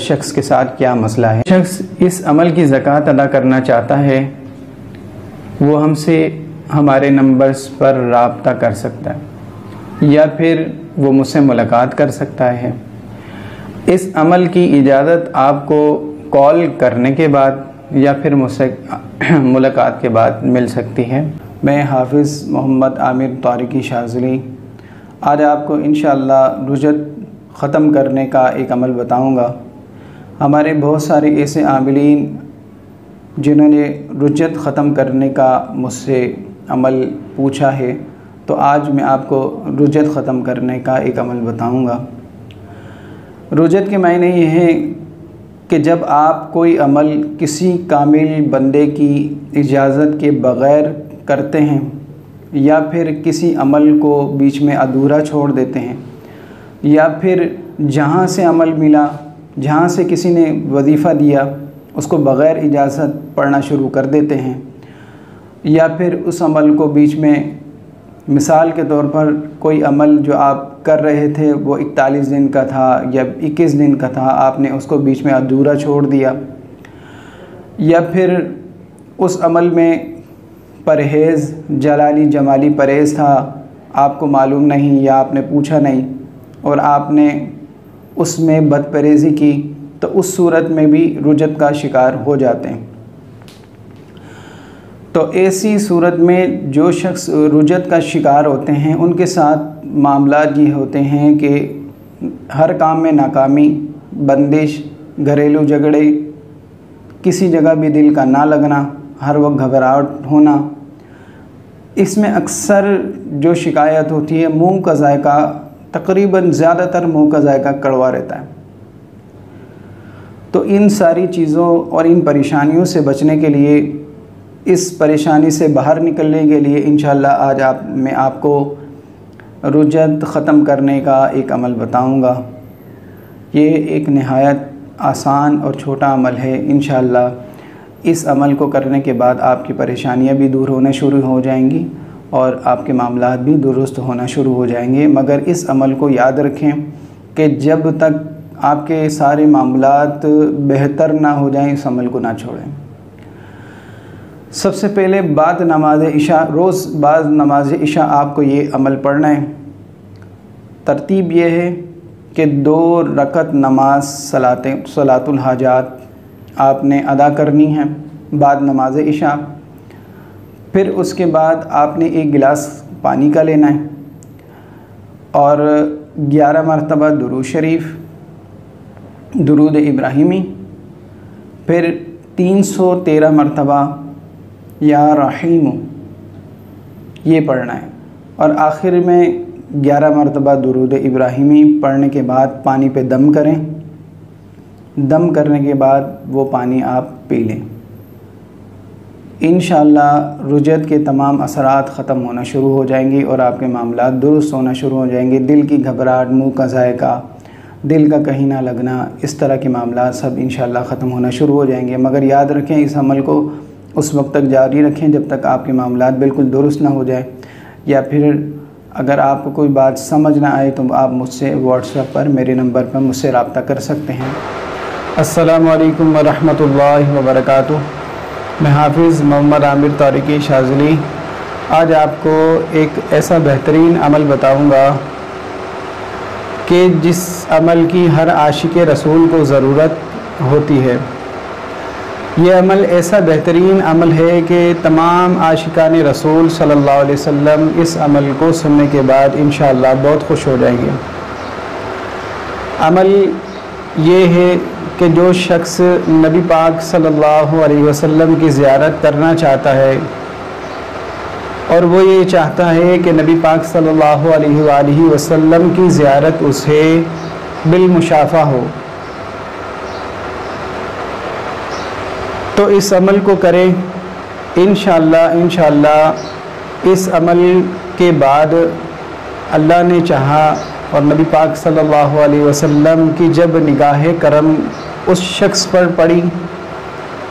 شخص کے ساتھ کیا مسئلہ ہے۔ شخص اس عمل کی زکوٰۃ ادا کرنا چاہتا ہے، وہ ہم سے ہمارے نمبرز پر رابطہ کر سکتا ہے یا پھر وہ مجھ سے ملاقات کر سکتا ہے۔ اس عمل کی اجازت آپ کو کال کرنے کے بعد یا پھر مجھ سے ملاقات کے بعد مل سکتی ہے۔ میں حافظ محمد عامر طارقی شاذلی آج آپ کو انشاءاللہ رجت ختم کرنے کا ایک عمل بتاؤں گا۔ ہمارے بہت سارے ایسے عاملین جنہوں نے رجت ختم کرنے کا مجھ سے عمل پوچھا ہے، تو آج میں آپ کو رجت ختم کرنے کا ایک عمل بتاؤں گا۔ رجت کے معنی یہ ہے کہ جب آپ کوئی عمل کسی کامل بندے کی اجازت کے بغیر کرتے ہیں یا پھر کسی عمل کو بیچ میں ادھورا چھوڑ دیتے ہیں، یا پھر جہاں سے عمل ملا، جہاں سے کسی نے وظیفہ دیا اس کو بغیر اجازت پڑھنا شروع کر دیتے ہیں، یا پھر اس عمل کو بیچ میں، مثال کے طور پر کوئی عمل جو آپ کر رہے تھے وہ 41 دن کا تھا یا 21 دن کا تھا، آپ نے اس کو بیچ میں ادھورا چھوڑ دیا، یا پھر اس عمل میں پرہیز، جلالی جمالی پرہیز تھا، آپ کو معلوم نہیں یا آپ نے پوچھا نہیں اور آپ نے اس میں بد پرہیزی کی، تو اس صورت میں بھی رجت کا شکار ہو جاتے ہیں۔ تو ایسی صورت میں جو شخص رجت کا شکار ہوتے ہیں ان کے ساتھ معاملات یہ ہوتے ہیں کہ ہر کام میں ناکامی، بندش، گھریلو جھگڑے، کسی جگہ بھی دل کا نہ لگنا، ہر وقت گھبراہٹ ہونا۔ اس میں اکثر جو شکایت ہوتی ہے منہ کا ذائقہ، تقریباً زیادہ تر منہ کا ذائقہ کڑوا رہتا ہے۔ تو ان ساری چیزوں اور ان پریشانیوں سے بچنے کے لیے، اس پریشانی سے باہر نکلنے کے لیے انشاءاللہ آج میں آپ کو رجت ختم کرنے کا ایک عمل بتاؤں گا۔ یہ ایک نہایت آسان اور چھوٹا عمل ہے۔ انشاءاللہ اس عمل کو کرنے کے بعد آپ کی پریشانیاں بھی دور ہونا شروع ہو جائیں گی اور آپ کے معاملات بھی درست ہونا شروع ہو جائیں گے۔ مگر اس عمل کو یاد رکھیں کہ جب تک آپ کے سارے معاملات بہتر نہ ہو جائیں اس عمل کو نہ چھوڑیں۔ سب سے پہلے بعد نماز عشاء، روز بعد نماز عشاء آپ کو یہ عمل پڑھنا ہے۔ ترتیب یہ ہے کہ 2 رکعت نماز صلاۃ الحاجات آپ نے ادا کرنی ہے بعد نماز عشاء۔ پھر اس کے بعد آپ نے 1 گلاس پانی کا لینا ہے اور 11 مرتبہ درود شریف، درود ابراہیمی، پھر 313 مرتبہ یا رحیم یہ پڑھنا ہے، اور آخر میں 11 مرتبہ درود ابراہیمی پڑھنے کے بعد پانی پہ دم کریں۔ دم کرنے کے بعد وہ پانی آپ پی لیں۔ انشاءاللہ رجت کے تمام اثرات ختم ہونا شروع ہو جائیں گی اور آپ کے معاملات درست ہونا شروع ہو جائیں گے۔ دل کی گھبراہٹ، منہ کا ذائقہ، دل کا کہیں نہ لگنا، اس طرح کے معاملات سب انشاءاللہ ختم ہونا شروع ہو جائیں گے۔ مگر یاد رکھیں اس عمل کو اس وقت تک جاری رکھیں جب تک آپ کے معاملات بالکل درست نہ ہو جائے، یا پھر اگر آپ کو کوئی بات سمجھ نہ آئے تو آپ مجھ سے واٹس ایپ پر میرے نمبر پر مجھ سے رابطہ کر سکتے ہیں۔ السلام علیکم ورحمۃ اللہ وبرکاتہ۔ میں حافظ محمد عامر طارقی شاذلی آج آپ کو ایک ایسا بہترین عمل بتاؤں گا کہ جس عمل کی ہر عاشق رسول کو ضرورت ہوتی ہے۔ یہ عمل ایسا بہترین عمل ہے کہ تمام عاشقان رسول صلی اللہ علیہ وسلم اس عمل کو سننے کے بعد انشاءاللہ بہت خوش ہو جائیں گے۔ عمل یہ ہے کہ جو شخص نبی پاک صلی اللہ علیہ وسلم کی زیارت کرنا چاہتا ہے اور وہ یہ چاہتا ہے کہ نبی پاک صلی اللہ علیہ وآلہ وسلم کی زیارت اسے بالمشافہ ہو، تو اس عمل کو کریں۔ انشاءاللہ اس عمل کے بعد اللہ نے چاہا اور نبی پاک صلی اللہ علیہ وسلم کی جب نگاہ کرم اس شخص پر پڑی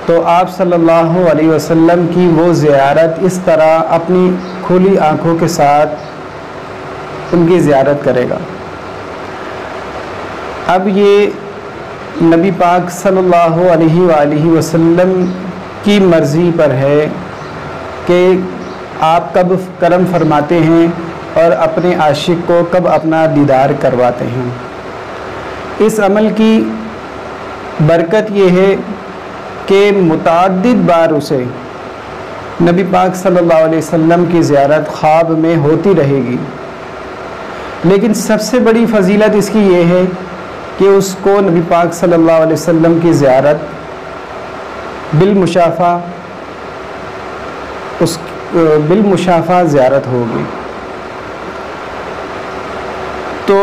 تو آپ صلی اللہ علیہ وسلم کی وہ زیارت اس طرح اپنی کھلی آنکھوں کے ساتھ ان کی زیارت کرے گا۔ اب یہ نبی پاک صلی اللہ علیہ وآلہ وسلم کی مرضی پر ہے کہ آپ کب کرم فرماتے ہیں اور اپنے عاشق کو کب اپنا دیدار کرواتے ہیں۔ اس عمل کی برکت یہ ہے کہ متعدد بار اسے نبی پاک صلی اللہ علیہ وسلم کی زیارت خواب میں ہوتی رہے گی، لیکن سب سے بڑی فضیلت اس کی یہ ہے کہ اس کو نبی پاک صلی اللہ علیہ وسلم کی زیارت بالمشافہ زیارت ہوگی۔ تو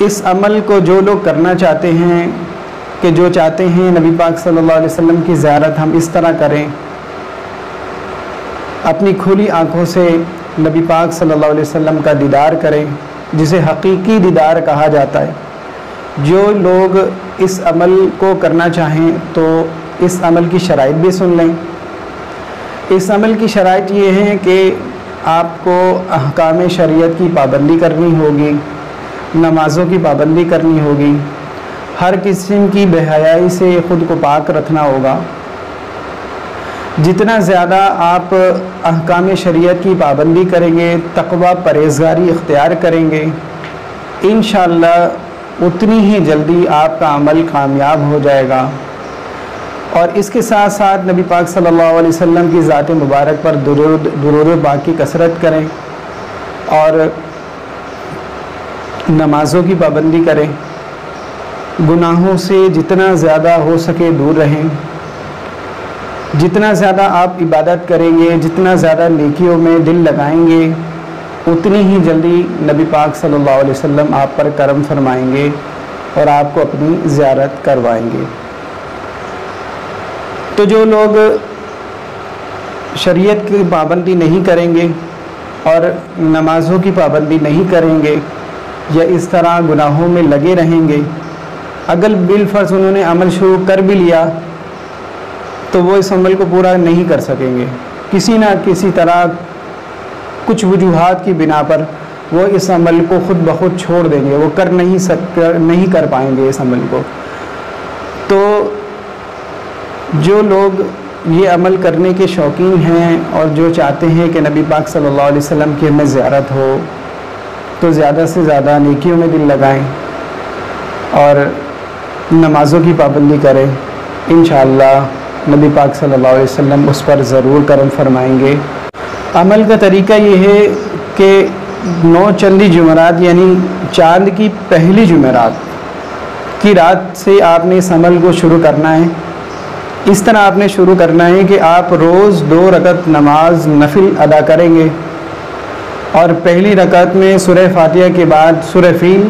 اس عمل کو جو لوگ کرنا چاہتے ہیں کہ جو چاہتے ہیں نبی پاک صلی اللہ علیہ وسلم کی زیارت ہم اس طرح کریں، اپنی کھلی آنکھوں سے نبی پاک صلی اللہ علیہ وسلم کا دیدار کریں، جسے حقیقی دیدار کہا جاتا ہے۔ جو لوگ اس عمل کو کرنا چاہیں تو اس عمل کی شرائط بھی سن لیں۔ اس عمل کی شرائط یہ ہیں کہ آپ کو احکام شریعت کی پابندی کرنی ہوگی، نمازوں کی پابندی کرنی ہوگی، ہر قسم کی بے حیائی سے خود کو پاک رکھنا ہوگا۔ جتنا زیادہ آپ احکام شریعت کی پابندی کریں گے، تقوی پرہیزگاری اختیار کریں گے، انشاءاللہ اتنی ہی جلدی آپ کا عمل کامیاب ہو جائے گا۔ اور اس کے ساتھ ساتھ نبی پاک صلی اللہ علیہ وسلم کی ذات مبارک پر درود پاک کی کثرت کریں اور نمازوں کی پابندی کریں، گناہوں سے جتنا زیادہ ہو سکے دور رہیں۔ جتنا زیادہ آپ عبادت کریں گے، جتنا زیادہ نیکیوں میں دل لگائیں گے، اتنی ہی جلدی نبی پاک صلی اللہ علیہ وسلم آپ پر کرم فرمائیں گے اور آپ کو اپنی زیارت کروائیں گے۔ تو جو لوگ شریعت کی پابندی نہیں کریں گے اور نمازوں کی پابندی نہیں کریں گے یا اس طرح گناہوں میں لگے رہیں گے، اگر بالفرض انہوں نے عمل شروع کر بھی لیا تو وہ اس عمل کو پورا نہیں کر سکیں گے، کسی نہ کسی طرح کچھ وجوہات کی بنا پر وہ اس عمل کو خود بخود چھوڑ دیں گے، وہ نہیں کر پائیں گے اس عمل کو۔ تو جو لوگ یہ عمل کرنے کے شوقین ہیں اور جو چاہتے ہیں کہ نبی پاک صلی اللہ علیہ وسلم کی ہمیں زیارت ہو، تو زیادہ سے زیادہ نیکیوں میں دل لگائیں اور نمازوں کی پابندی کریں، انشاءاللہ نبی پاک صلی اللہ علیہ وسلم اس پر ضرور کرم فرمائیں گے۔ عمل کا طریقہ یہ ہے کہ 9 چندی جمعرات یعنی چاند کی پہلی جمعرات کی رات سے آپ نے اس عمل کو شروع کرنا ہے۔ اس طرح آپ نے شروع کرنا ہے کہ آپ روز 2 رکعت نماز نفل ادا کریں گے اور پہلی رکعت میں سورہ فاتحہ کے بعد سورہ فیل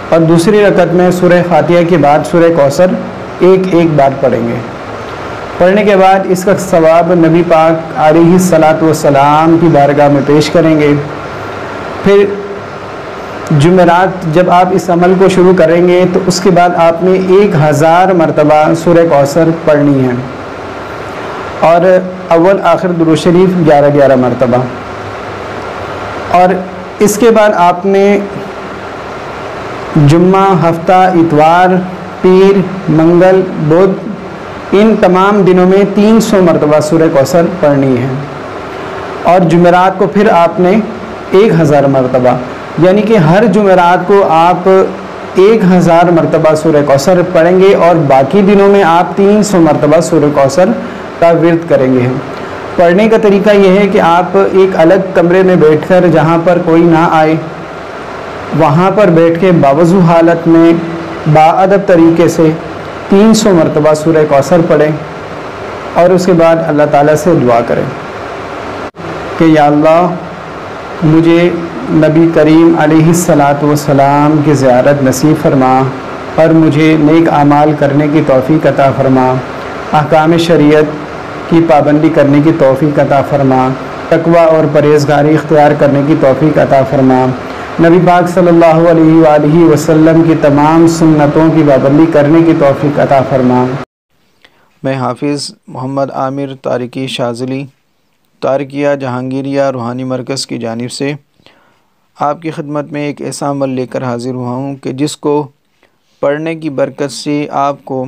اور دوسری رکعت میں سورہ فاتحہ کے بعد سورہ کوثر ایک بار پڑھیں گے۔ پڑھنے کے بعد اس کا ثواب نبی پاک علیہ الصلاۃ والسلام کی بارگاہ میں پیش کریں گے۔ پھر جمعرات جب آپ اس عمل کو شروع کریں گے تو اس کے بعد آپ نے 1000 مرتبہ سورہ کوثر پڑھنی ہے اور اول آخر درود شریف 11 مرتبہ، اور اس کے بعد آپ نے جمعہ، ہفتہ، اتوار، پیر، منگل، بدھ ان تمام دنوں میں 300 مرتبہ سورہ کوثر پڑھنی ہے، اور جمعرات کو پھر آپ نے 1000 مرتبہ، یعنی کہ ہر جمعرات کو آپ 1000 مرتبہ سورہ کوثر پڑھیں گے اور باقی دنوں میں آپ 300 مرتبہ سورہ کوثر کا ورد کریں گے۔ پڑھنے کا طریقہ یہ ہے کہ آپ ایک الگ کمرے میں بیٹھ کر، جہاں پر کوئی نہ آئے، وہاں پر بیٹھ کے باوضو حالت میں باادب طریقے سے 300 مرتبہ سورہ کوثر پڑھیں اور اس کے بعد اللہ تعالیٰ سے دعا کریں کہ یا اللہ مجھے نبی کریم علیہ الصلاۃ والسلام کی زیارت نصیب فرما اور مجھے نیک اعمال کرنے کی توفیق عطا فرما، احکام شریعت کی پابندی کرنے کی توفیق عطا فرما، تقوی اور پرہیزگاری اختیار کرنے کی توفیق عطا فرما، نبی پاک صلی اللہ علیہ وآلہ وسلم کی تمام سنتوں کی پابندی کرنے کی توفیق عطا فرما۔ میں حافظ محمد عامر طارقی شاذلی، طارقیہ جہانگیریہ روحانی مرکز کی جانب سے آپ کی خدمت میں ایک ایسا عمل لے کر حاضر ہوا ہوں کہ جس کو پڑھنے کی برکت سے آپ کو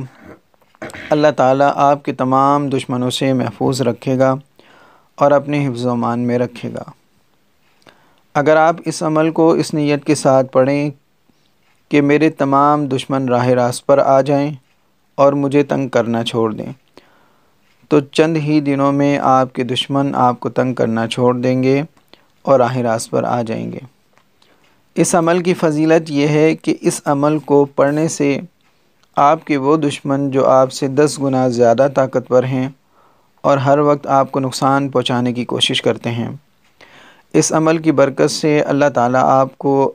اللہ تعالیٰ آپ کے تمام دشمنوں سے محفوظ رکھے گا اور اپنے حفظ و امان میں رکھے گا۔ اگر آپ اس عمل کو اس نیت کے ساتھ پڑھیں کہ میرے تمام دشمن راہ راست پر آ جائیں اور مجھے تنگ کرنا چھوڑ دیں، تو چند ہی دنوں میں آپ کے دشمن آپ کو تنگ کرنا چھوڑ دیں گے اور راہ راست پر آ جائیں گے۔ اس عمل کی فضیلت یہ ہے کہ اس عمل کو پڑھنے سے آپ کے وہ دشمن جو آپ سے 10 گنا زیادہ طاقتور ہیں اور ہر وقت آپ کو نقصان پہنچانے کی کوشش کرتے ہیں، اس عمل کی برکت سے اللہ تعالیٰ آپ کو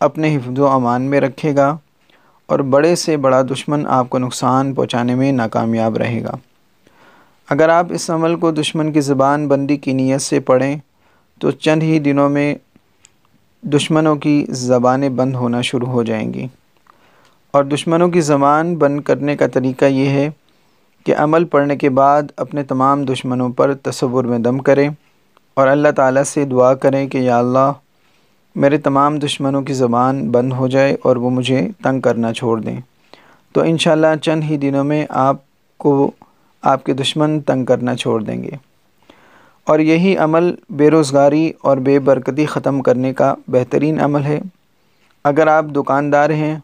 اپنے حفظ و امان میں رکھے گا اور بڑے سے بڑا دشمن آپ کو نقصان پہنچانے میں ناکامیاب رہے گا۔ اگر آپ اس عمل کو دشمن کی زبان بندی کی نیت سے پڑھیں تو چند ہی دنوں میں دشمنوں کی زبانیں بند ہونا شروع ہو جائیں گی۔ اور دشمنوں کی زبان بند کرنے کا طریقہ یہ ہے کہ عمل پڑھنے کے بعد اپنے تمام دشمنوں پر تصور میں دم کریں اور اللہ تعالیٰ سے دعا کریں کہ یا اللہ میرے تمام دشمنوں کی زبان بند ہو جائے اور وہ مجھے تنگ کرنا چھوڑ دیں، تو انشاءاللہ چند ہی دنوں میں آپ کو آپ کے دشمن تنگ کرنا چھوڑ دیں گے۔ اور یہی عمل بے روزگاری اور بے برکتی ختم کرنے کا بہترین عمل ہے۔ اگر آپ دکاندار ہیں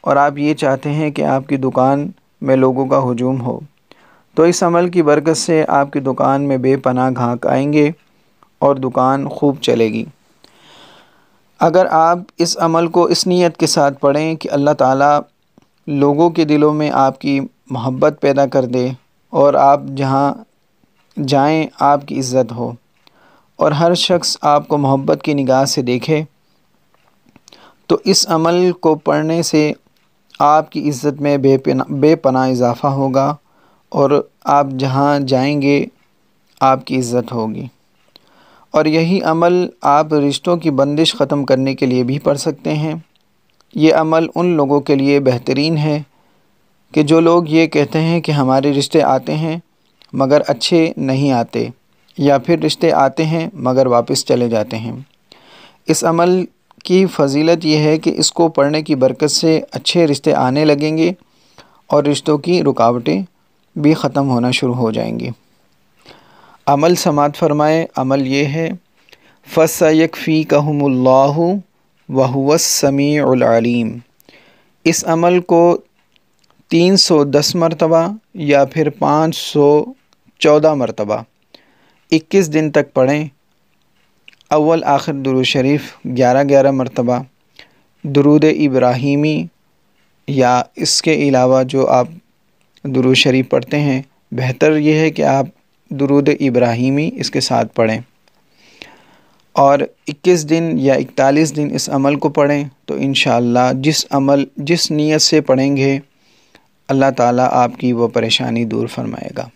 اور آپ یہ چاہتے ہیں کہ آپ کی دکان میں لوگوں کا ہجوم ہو، تو اس عمل کی برکت سے آپ کی دکان میں بے پناہ گاہک آئیں گے اور دکان خوب چلے گی۔ اگر آپ اس عمل کو اس نیت کے ساتھ پڑھیں کہ اللہ تعالیٰ لوگوں کے دلوں میں آپ کی محبت پیدا کر دے اور آپ جہاں جائیں آپ کی عزت ہو اور ہر شخص آپ کو محبت کی نگاہ سے دیکھے، تو اس عمل کو پڑھنے سے آپ کی عزت میں بے پناہ اضافہ ہوگا اور آپ جہاں جائیں گے آپ کی عزت ہوگی۔ اور یہی عمل آپ رشتوں کی بندش ختم کرنے کے لیے بھی پڑھ سکتے ہیں۔ یہ عمل ان لوگوں کے لیے بہترین ہے کہ جو لوگ یہ کہتے ہیں کہ ہمارے رشتے آتے ہیں مگر اچھے نہیں آتے، یا پھر رشتے آتے ہیں مگر واپس چلے جاتے ہیں۔ اس عمل کی فضیلت یہ ہے کہ اس کو پڑھنے کی برکت سے اچھے رشتے آنے لگیں گے اور رشتوں کی رکاوٹیں بھی ختم ہونا شروع ہو جائیں گی۔ عمل سماعت فرمائے۔ عمل یہ ہے فَسَيَكْفِيكَهُمُ اللَّهُ وَهُوَ السَّمِيعُ الْعَلِيمُ۔ اس عمل کو 310 مرتبہ یا پھر 514 مرتبہ 21 دن تک پڑھیں۔ اول آخر درود شریف 11 مرتبہ، درود ابراہیمی یا اس کے علاوہ جو آپ درود شریف پڑھتے ہیں، بہتر یہ ہے کہ آپ درود ابراہیمی اس کے ساتھ پڑھیں، اور 21 دن یا 41 دن اس عمل کو پڑھیں تو انشاءاللہ جس نیت سے پڑھیں گے اللہ تعالیٰ آپ کی وہ پریشانی دور فرمائے گا۔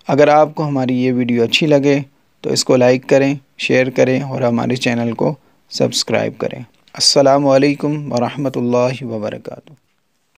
اگر آپ کو ہماری یہ ویڈیو اچھی لگے تو اس کو لائک کریں، شیئر کریں اور ہمارے چینل کو سبسکرائب کریں۔ السلام علیکم ورحمۃ اللہ وبرکاتہ۔